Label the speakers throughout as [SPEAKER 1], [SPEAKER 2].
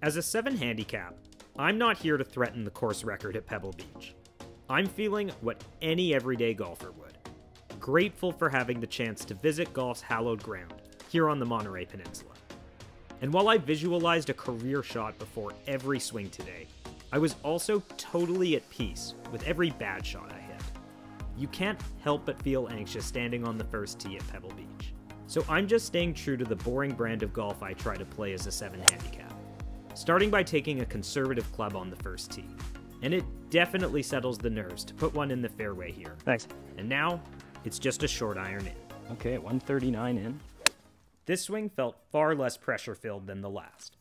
[SPEAKER 1] As a 7 handicap, I'm not here to threaten the course record at Pebble Beach. I'm feeling what any everyday golfer would. Grateful for having the chance to visit golf's hallowed ground here on the Monterey Peninsula. And while I visualized a career shot before every swing today, I was also totally at peace with every bad shot I hit. You can't help but feel anxious standing on the first tee at Pebble Beach. So I'm just staying true to the boring brand of golf I try to play as a 7 handicap, starting by taking a conservative club on the first tee. And it definitely settles the nerves to put one in the fairway here.
[SPEAKER 2] Thanks.
[SPEAKER 1] And now, it's just a short iron in.
[SPEAKER 2] Okay, 139 in.
[SPEAKER 1] This swing felt far less pressure-filled than the last.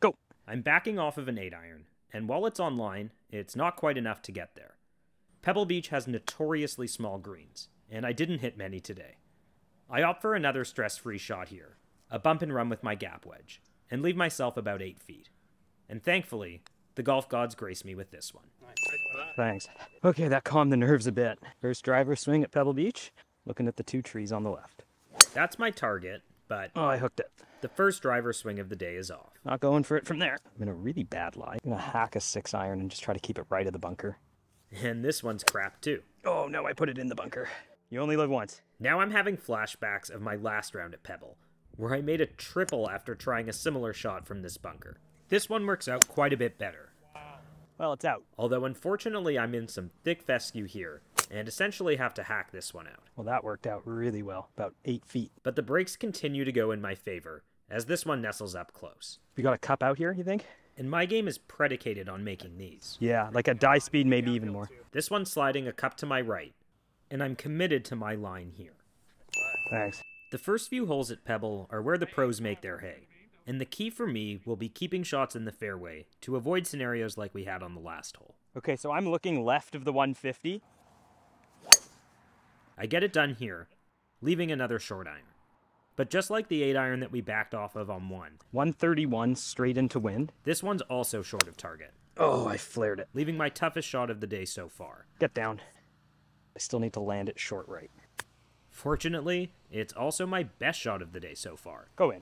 [SPEAKER 2] Go.
[SPEAKER 1] I'm backing off of an 8-iron, and while it's on line, it's not quite enough to get there. Pebble Beach has notoriously small greens, and I didn't hit many today. I opt for another stress-free shot here, a bump and run with my gap wedge, and leave myself about 8 feet. And thankfully, the golf gods grace me with this one.
[SPEAKER 2] Thanks. Okay, that calmed the nerves a bit. First driver swing at Pebble Beach, looking at the 2 trees on the left.
[SPEAKER 1] That's my target, but
[SPEAKER 2] Oh, I hooked it.
[SPEAKER 1] the first driver swing of the day is off.
[SPEAKER 2] Not going for it from there. I'm in a really bad lie. I'm gonna hack a 6-iron and just try to keep it right of the bunker.
[SPEAKER 1] And this one's crap too.
[SPEAKER 2] Oh no, I put it in the bunker. You only live once.
[SPEAKER 1] Now I'm having flashbacks of my last round at Pebble, where I made a triple after trying a similar shot from this bunker. This one works out quite a bit better.
[SPEAKER 2] Well, it's out.
[SPEAKER 1] Although unfortunately I'm in some thick fescue here, and essentially have to hack this one out.
[SPEAKER 2] Well, that worked out really well. About 8 feet.
[SPEAKER 1] But the breaks continue to go in my favor, as this one nestles up close.
[SPEAKER 2] You got a cup out here, you think?
[SPEAKER 1] And my game is predicated on making these.
[SPEAKER 2] Yeah, like at die speed, maybe even more.
[SPEAKER 1] This one's sliding a cup to my right, and I'm committed to my line here.
[SPEAKER 2] Thanks.
[SPEAKER 1] The first few holes at Pebble are where the pros make their hay, and the key for me will be keeping shots in the fairway to avoid scenarios like we had on the last hole.
[SPEAKER 2] Okay, so I'm looking left of the 150.
[SPEAKER 1] I get it done here, leaving another short iron. But just like the 8-iron that we backed off of on
[SPEAKER 2] 131 straight into wind.
[SPEAKER 1] this one's also short of target,
[SPEAKER 2] Oh, I flared it.
[SPEAKER 1] leaving my toughest shot of the day so far.
[SPEAKER 2] Get down. I still need to land it short right.
[SPEAKER 1] Fortunately, it's also my best shot of the day so far,
[SPEAKER 2] Go in.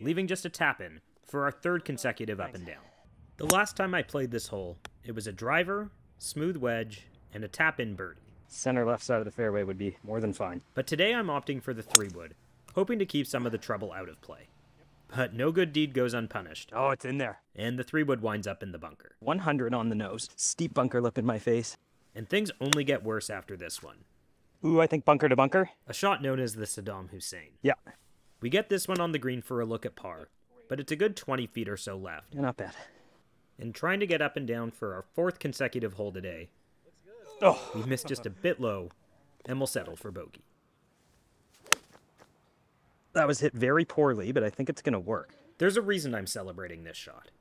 [SPEAKER 1] leaving just a tap in for our third consecutive up and down. The last time I played this hole, it was a driver, smooth wedge, and a tap in birdie.
[SPEAKER 2] Center left side of the fairway would be more than fine.
[SPEAKER 1] But today I'm opting for the 3-wood, hoping to keep some of the trouble out of play. But no good deed goes unpunished,
[SPEAKER 2] Oh, it's in there.
[SPEAKER 1] and the 3-wood winds up in the bunker.
[SPEAKER 2] 100 on the nose. Steep bunker lip in my face.
[SPEAKER 1] And things only get worse after this one.
[SPEAKER 2] Ooh, I think bunker to bunker.
[SPEAKER 1] A shot known as the Saddam Hussein.
[SPEAKER 2] Yeah,
[SPEAKER 1] We get this one on the green for a look at par, but it's a good 20 feet or so left.
[SPEAKER 2] not bad.
[SPEAKER 1] And trying to get up and down for our 4th consecutive hole today,
[SPEAKER 2] Oh,
[SPEAKER 1] we missed just a bit low, and we'll settle for bogey.
[SPEAKER 2] that was hit very poorly, but I think it's going to work.
[SPEAKER 1] There's a reason I'm celebrating this shot.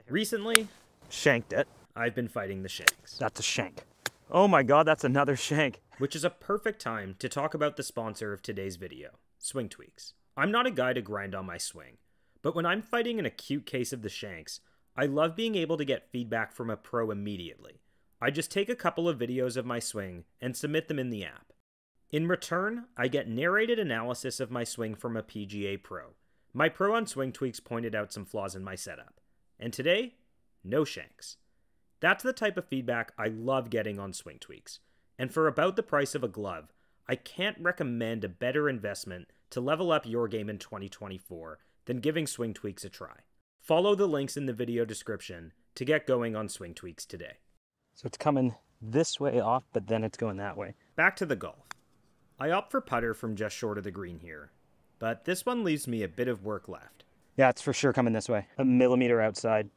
[SPEAKER 1] Recently,
[SPEAKER 2] Shanked it.
[SPEAKER 1] I've been fighting the shanks,
[SPEAKER 2] That's a shank. Oh my god, that's another shank.
[SPEAKER 1] which is a perfect time to talk about the sponsor of today's video, Swing Tweaks. I'm not a guy to grind on my swing, but when I'm fighting an acute case of the shanks, I love being able to get feedback from a pro immediately. I just take a couple of videos of my swing and submit them in the app. In return, I get narrated analysis of my swing from a PGA pro. My pro on Swing Tweaks pointed out some flaws in my setup. And today, no shanks. That's the type of feedback I love getting on Swing Tweaks. And for about the price of a glove, I can't recommend a better investment to level up your game in 2024 than giving Swing Tweaks a try. Follow the links in the video description to get going on Swing Tweaks today.
[SPEAKER 2] So it's coming this way off, but then it's going that way.
[SPEAKER 1] Back to the golf. I opt for putter from just short of the green here, but this one leaves me a bit of work left.
[SPEAKER 2] Yeah, it's for sure coming this way. A millimeter outside.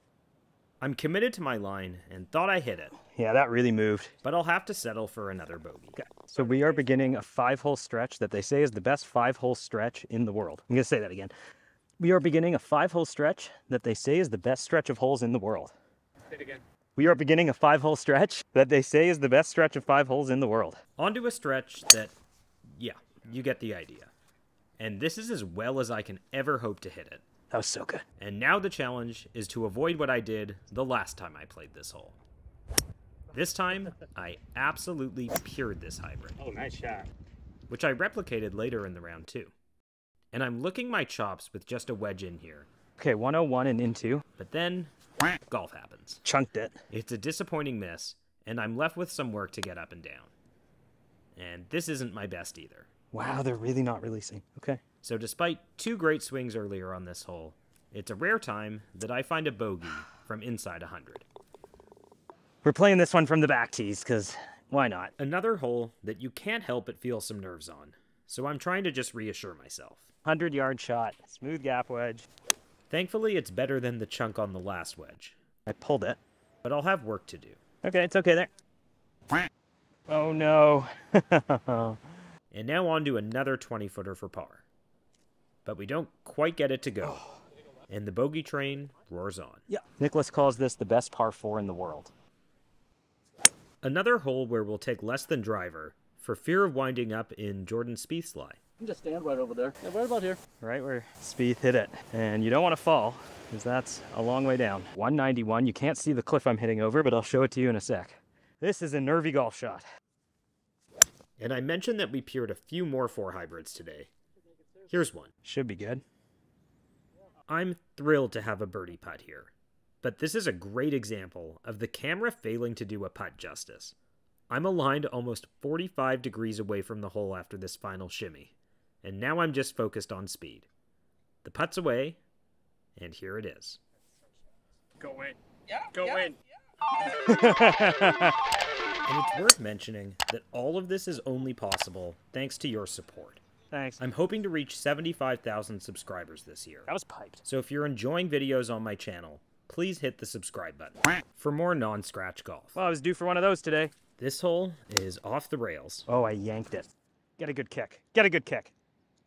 [SPEAKER 1] I'm committed to my line and thought I hit it,
[SPEAKER 2] Yeah, that really moved.
[SPEAKER 1] but I'll have to settle for another bogey.
[SPEAKER 2] Okay. So we are beginning a 5-hole stretch that they say is the best 5-hole stretch in the world. I'm going to say that again. We are beginning a 5-hole stretch that they say is the best stretch of holes in the world.
[SPEAKER 3] Say it again.
[SPEAKER 2] We are beginning a 5-hole stretch that they say is the best stretch of 5 holes in the world.
[SPEAKER 1] Onto a stretch that, yeah, you get the idea. And this is as well as I can ever hope to hit it.
[SPEAKER 2] That was so good.
[SPEAKER 1] And now the challenge is to avoid what I did the last time I played this hole. This time, I absolutely pured this hybrid,
[SPEAKER 3] Oh, nice shot.
[SPEAKER 1] which I replicated later in the round too. And I'm licking my chops with just a wedge in here,
[SPEAKER 2] Okay, 101 and into.
[SPEAKER 1] But then, golf happens.
[SPEAKER 2] Chunked it.
[SPEAKER 1] It's a disappointing miss, and I'm left with some work to get up and down. And this isn't my best either.
[SPEAKER 2] Wow, they're really not releasing. Okay.
[SPEAKER 1] So despite 2 great swings earlier on this hole, it's a rare time that I find a bogey from inside 100.
[SPEAKER 2] We're playing this one from the back tees, because why not?
[SPEAKER 1] Another hole that you can't help but feel some nerves on, so I'm trying to just reassure myself.
[SPEAKER 2] 100-yard shot. Smooth gap wedge.
[SPEAKER 1] Thankfully, it's better than the chunk on the last wedge.
[SPEAKER 2] I pulled it.
[SPEAKER 1] But I'll have work to do.
[SPEAKER 2] Okay, it's okay there. Oh, no.
[SPEAKER 1] And now on to another 20-footer for par. But we don't quite get it to go. And the bogey train roars on.
[SPEAKER 2] Yeah. Nicholas calls this the best par 4 in the world.
[SPEAKER 1] Another hole where we'll take less than driver for fear of winding up in Jordan Spieth's lie.
[SPEAKER 3] You just stand right over there. Yeah, right about here.
[SPEAKER 2] Right where Spieth hit it. And you don't want to fall, because that's a long way down. 191. You can't see the cliff I'm hitting over, but I'll show it to you in a sec. This is a nervy golf shot.
[SPEAKER 1] And I mentioned that we peered a few more 4 hybrids today. Here's one.
[SPEAKER 2] Should be good.
[SPEAKER 1] I'm thrilled to have a birdie putt here. But this is a great example of the camera failing to do a putt justice. I'm aligned almost 45 degrees away from the hole after this final shimmy. And now I'm just focused on speed. The putt's away, and here it is.
[SPEAKER 3] Go in. Yeah. Go in.
[SPEAKER 1] And it's worth mentioning that all of this is only possible thanks to your support.
[SPEAKER 2] Thanks.
[SPEAKER 1] I'm hoping to reach 75,000 subscribers this year.
[SPEAKER 2] That was piped.
[SPEAKER 1] So if you're enjoying videos on my channel, please hit the subscribe button for more non-scratch golf.
[SPEAKER 2] Well, I was due for one of those today.
[SPEAKER 1] This hole is off the rails.
[SPEAKER 2] Oh, I yanked it. Get a good kick. Get a good kick.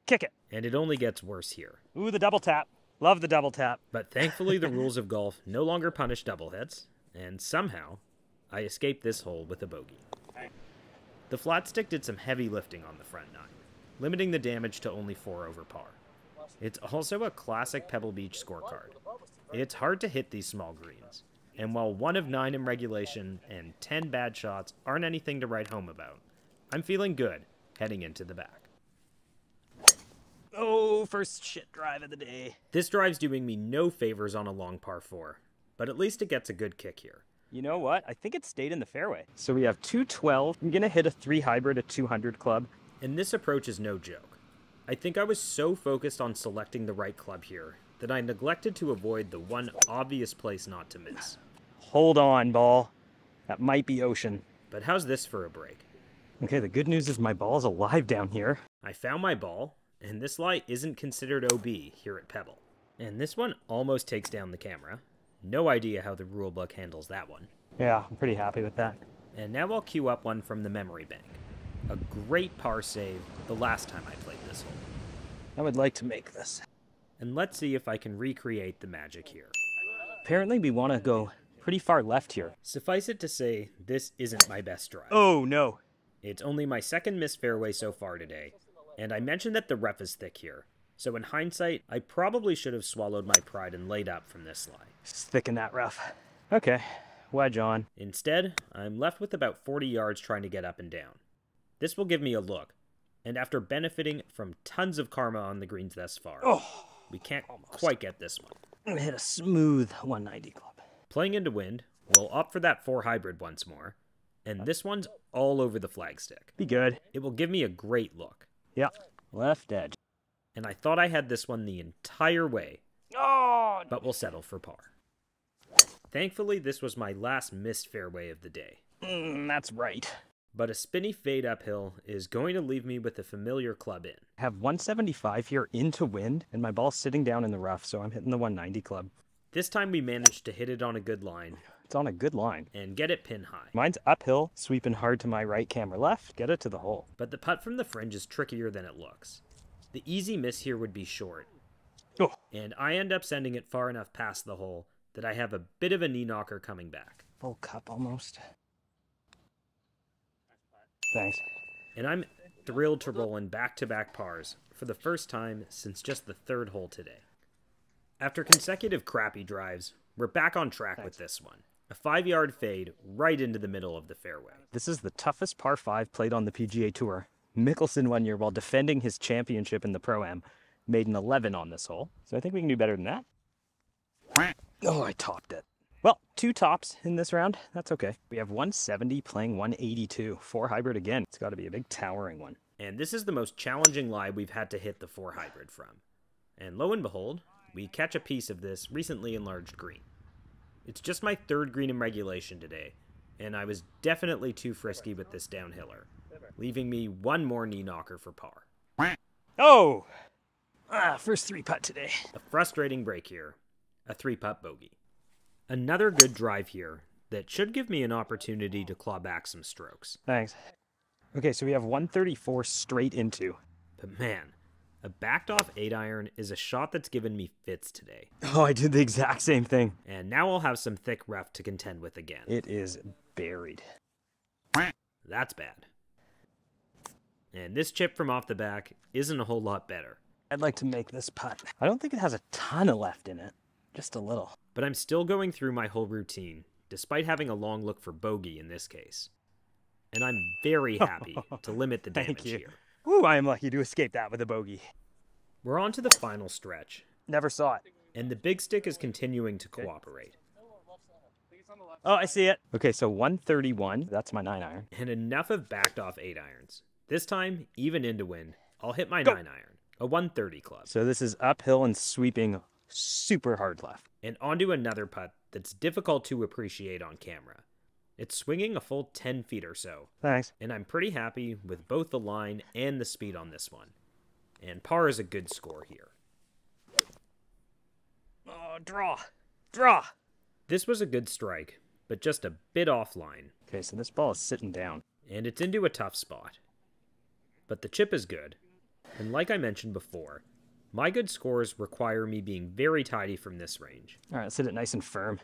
[SPEAKER 2] Kick it.
[SPEAKER 1] And it only gets worse here.
[SPEAKER 2] Ooh, the double tap. Love the double tap.
[SPEAKER 1] But thankfully the rules of golf no longer punish double hits, and somehow I escaped this hole with a bogey. The flat stick did some heavy lifting on the front 9, limiting the damage to only 4 over par. It's also a classic Pebble Beach scorecard. It's hard to hit these small greens, and while 1 of 9 in regulation and 10 bad shots aren't anything to write home about, I'm feeling good heading into the back.
[SPEAKER 2] Oh, first shit drive of the day.
[SPEAKER 1] This drive's doing me no favors on a long par 4, but at least it gets a good kick here.
[SPEAKER 2] You know what? I think it stayed in the fairway. So we have 212. I'm going to hit a 3 hybrid, a 200 club.
[SPEAKER 1] And this approach is no joke. I think I was so focused on selecting the right club here that I neglected to avoid the one obvious place not to miss.
[SPEAKER 2] Hold on, ball. That might be ocean.
[SPEAKER 1] But how's this for a break?
[SPEAKER 2] Okay, the good news is my ball's alive down here.
[SPEAKER 1] I found my ball, and this lie isn't considered OB here at Pebble. And this one almost takes down the camera. No idea how the rulebook handles that one.
[SPEAKER 2] Yeah, I'm pretty happy with that.
[SPEAKER 1] And now I'll queue up one from the memory bank. A great par save the last time I played this hole.
[SPEAKER 2] I would like to make this.
[SPEAKER 1] And let's see if I can recreate the magic here.
[SPEAKER 2] Apparently we want to go pretty far left here.
[SPEAKER 1] Suffice it to say, this isn't my best drive.
[SPEAKER 2] Oh, no.
[SPEAKER 1] It's only my second missed fairway so far today, and I mentioned that the rough is thick here. So in hindsight, I probably should have swallowed my pride and laid up from this lie.
[SPEAKER 2] It's thick in that rough. Okay, wedge on.
[SPEAKER 1] Instead, I'm left with about 40 yards trying to get up and down. This will give me a look, and after benefiting from tons of karma on the greens thus far, we can't quite get this one.
[SPEAKER 2] I'm gonna hit a smooth 190 club.
[SPEAKER 1] Playing into wind, we'll opt for that 4 hybrid once more, and this one's all over the flagstick.
[SPEAKER 2] Be good.
[SPEAKER 1] It will give me a great look.
[SPEAKER 2] Yeah, left edge.
[SPEAKER 1] And I thought I had this one the entire way, but we'll settle for par. Thankfully, this was my last missed fairway of the day.
[SPEAKER 2] That's right.
[SPEAKER 1] But a spinny fade uphill is going to leave me with a familiar club in.
[SPEAKER 2] I have 175 here into wind, and my ball's sitting down in the rough, so I'm hitting the 190 club.
[SPEAKER 1] This time we managed to hit it on a good line.
[SPEAKER 2] It's on a good line.
[SPEAKER 1] And get it pin high.
[SPEAKER 2] Mine's uphill, sweeping hard to my right, camera left, get it to the hole.
[SPEAKER 1] But the putt from the fringe is trickier than it looks. The easy miss here would be short.
[SPEAKER 2] Oh.
[SPEAKER 1] And I end up sending it far enough past the hole that I have a bit of a knee knocker coming back.
[SPEAKER 2] Full cup almost. Thanks.
[SPEAKER 1] And I'm thrilled to roll in back-to-back pars for the first time since just the 3rd hole today. After consecutive crappy drives, we're back on track with this one. A 5-yard fade right into the middle of the fairway.
[SPEAKER 2] This is the toughest par 5 played on the PGA Tour. Mickelson one year, while defending his championship in the Pro-Am, made an 11 on this hole. So I think we can do better than that. Oh, I topped it. Well, 2 tops in this round. That's okay. We have 170 playing 182. 4 hybrid again. It's got to be a big towering one.
[SPEAKER 1] And this is the most challenging lie we've had to hit the 4 hybrid from. And lo and behold, we catch a piece of this recently enlarged green. It's just my 3rd green in regulation today, and I was definitely too frisky with this downhiller, leaving me 1 more knee knocker for par.
[SPEAKER 2] Oh! First 3-putt today.
[SPEAKER 1] A frustrating break here. A 3-putt bogey. Another good drive here that should give me an opportunity to claw back some strokes.
[SPEAKER 2] Thanks. Okay, so we have 134 straight into.
[SPEAKER 1] But man, a backed off 8-iron is a shot that's given me fits today.
[SPEAKER 2] Oh, I did the exact same thing.
[SPEAKER 1] And now I'll have some thick rough to contend with again.
[SPEAKER 2] It is buried.
[SPEAKER 1] That's bad. And this chip from off the back isn't a whole lot better.
[SPEAKER 2] I'd like to make this putt. I don't think it has a ton of left in it. Just a little.
[SPEAKER 1] But I'm still going through my whole routine, despite having a long look for bogey in this case. And I'm very happy to limit the damage here.
[SPEAKER 2] Ooh, I am lucky to escape that with a bogey.
[SPEAKER 1] We're on to the final stretch.
[SPEAKER 2] Never saw it.
[SPEAKER 1] And the big stick is continuing to cooperate.
[SPEAKER 2] Oh, I see it. Okay, so 131. That's my 9-iron.
[SPEAKER 1] And enough of backed off 8-irons. This time, even into wind, I'll hit my 9-iron. A 130 club.
[SPEAKER 2] So this is uphill and sweeping super hard left.
[SPEAKER 1] And onto another putt that's difficult to appreciate on camera. It's swinging a full 10 feet or so.
[SPEAKER 2] Thanks.
[SPEAKER 1] And I'm pretty happy with both the line and the speed on this one. And par is a good score here.
[SPEAKER 2] Oh, draw. Draw.
[SPEAKER 1] This was a good strike, but just a bit offline.
[SPEAKER 2] Okay, so this ball is sitting down.
[SPEAKER 1] And it's into a tough spot. But the chip is good. And like I mentioned before, my good scores require me being very tidy from this range.
[SPEAKER 2] All right, let's hit it nice and firm.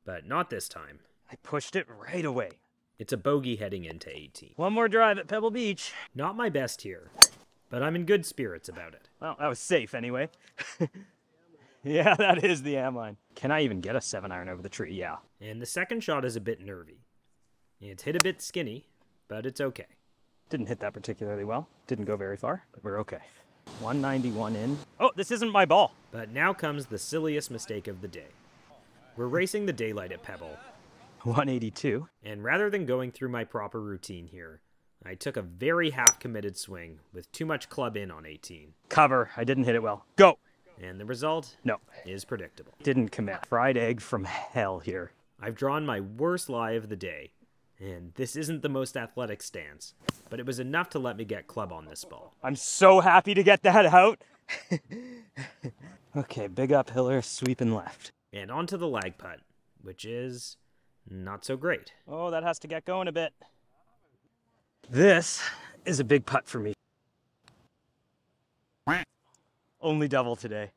[SPEAKER 1] But not this time.
[SPEAKER 2] I pushed it right away.
[SPEAKER 1] It's a bogey heading into 18.
[SPEAKER 2] One more drive at Pebble Beach.
[SPEAKER 1] Not my best here, but I'm in good spirits about it.
[SPEAKER 2] Well, that was safe anyway. Yeah, that is the am line. Can I even get a 7-iron over the tree? Yeah.
[SPEAKER 1] And the second shot is a bit nervy. It's hit a bit skinny, but it's okay.
[SPEAKER 2] Didn't hit that particularly well. Didn't go very far, but we're okay. 191 in. Oh, this isn't my ball.
[SPEAKER 1] But now comes the silliest mistake of the day. We're racing the daylight at Pebble.
[SPEAKER 2] 182.
[SPEAKER 1] And rather than going through my proper routine here, I took a very half-committed swing with too much club in on 18.
[SPEAKER 2] Cover. I didn't hit it well. Go.
[SPEAKER 1] And the result
[SPEAKER 2] No.
[SPEAKER 1] is predictable.
[SPEAKER 2] Didn't commit. Fried egg from hell here.
[SPEAKER 1] I've drawn my worst lie of the day, and this isn't the most athletic stance, but it was enough to let me get club on this ball.
[SPEAKER 2] I'm so happy to get that out. Okay, big uphiller, sweeping left.
[SPEAKER 1] And onto the lag putt, which is not so great.
[SPEAKER 2] Oh, that has to get going a bit. This is a big putt for me. Only double today.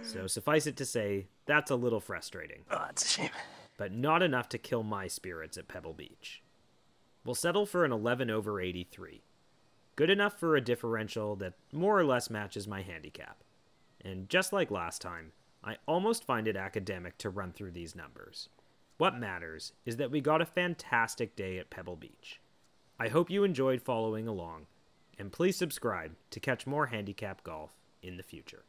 [SPEAKER 1] So suffice it to say, that's a little frustrating.
[SPEAKER 2] Oh, that's a shame.
[SPEAKER 1] But not enough to kill my spirits at Pebble Beach. We'll settle for an 11 over 83. Good enough for a differential that more or less matches my handicap. And just like last time, I almost find it academic to run through these numbers. What matters is that we got a fantastic day at Pebble Beach. I hope you enjoyed following along, and please subscribe to catch more handicap golf in the future.